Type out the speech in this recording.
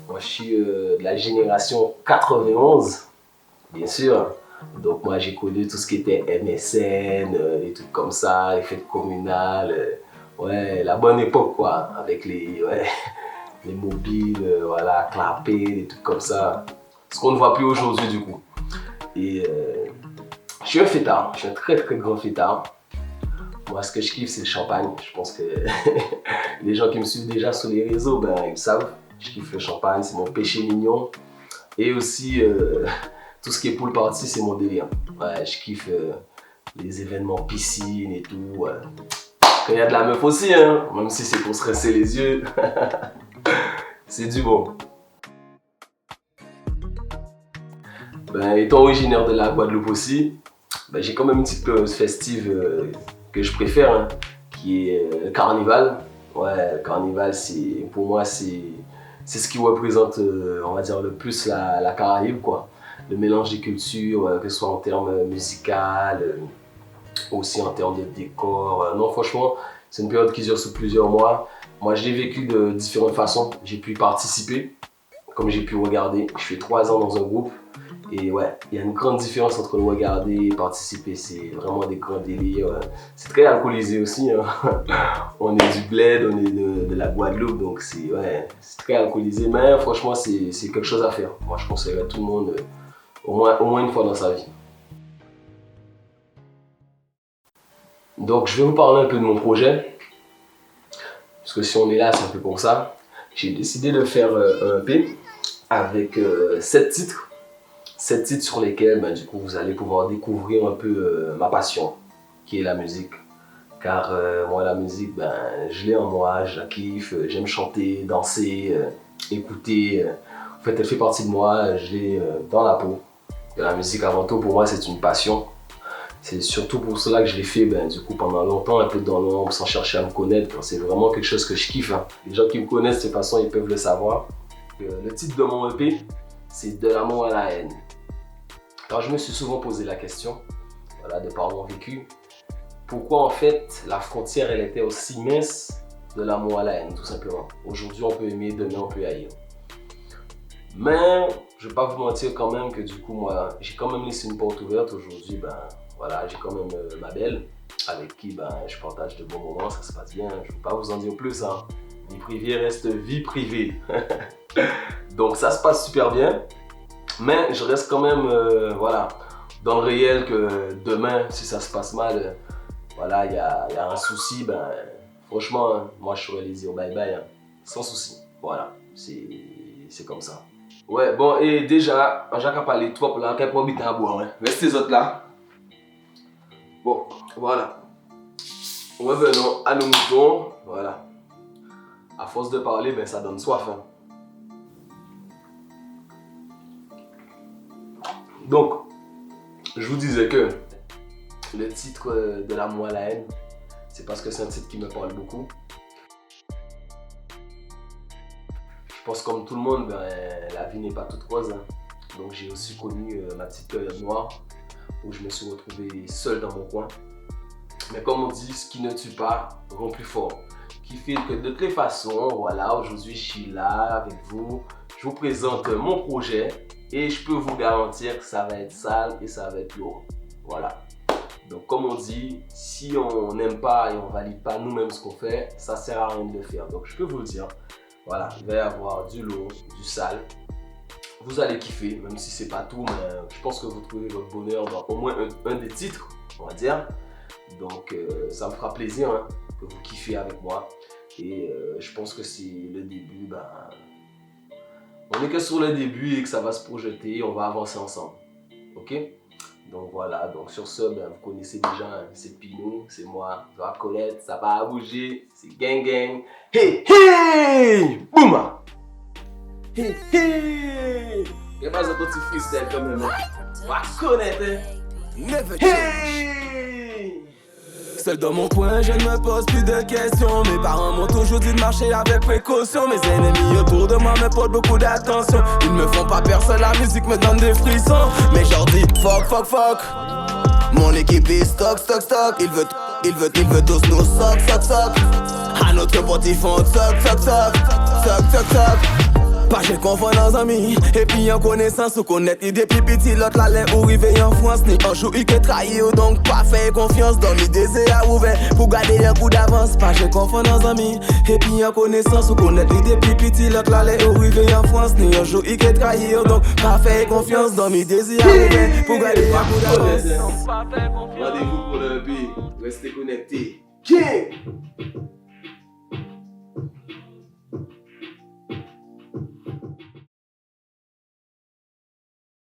Moi, je suis de la génération 91, bien sûr. Donc, moi, j'ai connu tout ce qui était MSN, les trucs comme ça, les fêtes communales. Ouais, la bonne époque, quoi, avec les mobiles, voilà, clapés, des trucs comme ça. Ce qu'on ne voit plus aujourd'hui, du coup. Et je suis un fêtard, je suis un très très grand fêtard. Moi, ce que je kiffe, c'est le champagne. Je pense que les gens qui me suivent déjà sur les réseaux, ben, ils savent. Je kiffe le champagne, c'est mon péché mignon. Et aussi, tout ce qui est pool party, c'est mon délire. Ouais, je kiffe les événements piscine et tout. Ouais. Quand il y a de la meuf aussi, hein, même si c'est pour se rincer les yeux, c'est du bon. Ben, étant originaire de la Guadeloupe aussi, ben, j'ai quand même une petite période festive que je préfère, hein, qui est le carnaval. Ouais, le carnaval, pour moi, c'est ce qui représente, on va dire, le plus la Caraïbe, quoi. Le mélange des cultures, que ce soit en termes musical, aussi en termes de décor. Non, franchement, c'est une période qui dure sur plusieurs mois. Moi, je l'ai vécu de différentes façons. J'ai pu participer, comme j'ai pu regarder. Je fais 3 ans dans un groupe. Et ouais, il y a une grande différence entre le regarder et participer. C'est vraiment des grands délires. C'est très alcoolisé aussi, hein. On est du bled, on est de la Guadeloupe, donc c'est très alcoolisé. Mais franchement, c'est quelque chose à faire. Moi, je conseillerais à tout le monde au moins une fois dans sa vie. Donc, je vais vous parler un peu de mon projet. Parce que si on est là, c'est un peu pour ça. J'ai décidé de faire un EP avec 7 titres. 7 titres sur lesquels, ben, du coup, vous allez pouvoir découvrir un peu ma passion, qui est la musique. Car moi, la musique, ben, je l'ai en moi, je la kiffe, j'aime chanter, danser, écouter. En fait, elle fait partie de moi, je l'ai dans la peau. Et la musique, avant tout, pour moi, c'est une passion. C'est surtout pour cela que je l'ai fait, ben, du coup, pendant longtemps, un peu dans l'ombre, sans chercher à me connaître. C'est vraiment quelque chose que je kiffe, hein. Les gens qui me connaissent, de toute façon, ils peuvent le savoir. Le titre de mon EP, c'est De l'amour à la haine. Alors, je me suis souvent posé la question, voilà, de par mon vécu, pourquoi en fait la frontière elle était aussi mince de l'amour à la haine, tout simplement. Aujourd'hui, on peut aimer, demain, on peut haïr. Mais je ne vais pas vous mentir quand même que du coup, moi, j'ai quand même laissé une porte ouverte. Aujourd'hui, ben voilà, j'ai quand même ma belle avec qui ben, je partage de bons moments, ça se passe bien. Je ne vais pas vous en dire plus, hein. Vie privée reste vie privée. Donc ça se passe super bien. Mais je reste quand même voilà, dans le réel que demain, si ça se passe mal, voilà, il y a un souci, ben, franchement, hein, moi je saurais les dire bye bye, hein, sans souci. Voilà, c'est comme ça. Ouais, bon, et déjà, Jacques a parlé trop là, qu'elle peut à boire, hein. Restez les autres là. Bon, voilà. Revenons à nos moutons, voilà. À force de parler, ben, ça donne soif, hein. Donc, je vous disais que le titre de l'amour à la haine, c'est parce que c'est un titre qui me parle beaucoup. Je pense comme tout le monde, ben, la vie n'est pas toute rose, hein. Donc j'ai aussi connu ma petite période noire où je me suis retrouvé seul dans mon coin. Mais comme on dit, ce qui ne tue pas rend plus fort. Qui fait que de toutes les façons, voilà, aujourd'hui je suis là avec vous. Je vous présente mon projet. Et je peux vous garantir que ça va être sale et ça va être lourd. Voilà. Donc comme on dit, si on n'aime pas et on ne valide pas nous-mêmes ce qu'on fait, ça ne sert à rien de le faire. Donc je peux vous le dire. Voilà, il va y avoir du lourd, du sale. Vous allez kiffer, même si ce n'est pas tout, mais je pense que vous trouvez votre bonheur dans au moins un des titres, on va dire. Donc ça me fera plaisir, hein, que vous kiffez avec moi. Et je pense que c'est le début, ben, on n'est que sur le début et que ça va se projeter, on va avancer ensemble. Ok? Donc voilà, donc sur ce, ben, vous connaissez déjà, hein, c'est Pino, c'est moi, ça va connaître, ça va bouger, c'est gang gang. Hey hey! Boum! Hey hey! Il y a pas un petit freestyle quand même, hein. Va connaître, hein. Hey! Seul dans mon coin, je ne me pose plus de questions. Mes parents m'ont toujours dit de marcher avec précaution. Mes ennemis autour de moi me portent beaucoup d'attention. Ils me font pas peur, seule la musique me donne des frissons. Mais j'en dis fuck, fuck, fuck. Mon équipe est stock, stock, stock. Ils veulent tous nous sock, sock, sock. À notre pote ils font sock, sock, sock. Sock, sock, sock. Pas j'ai confiance en mi, et puis en connaissance ou connaître l'idée plus petit, l'autre là les ou rivé en France, ni un jour il que trahi ou donc pas fait confiance dans l'idée c'est à ouvert pour garder un coup d'avance. Pas j'ai confiance en mi, et puis en connaissance ou connaître l'idée plus petit, l'autre là les ou rivé en France, ni un jour il que trahi ou donc pas fait confiance dans mes désirs à ouvert pour garder un coup d'avance. Rendez-vous pour le pays, restez connectés. King!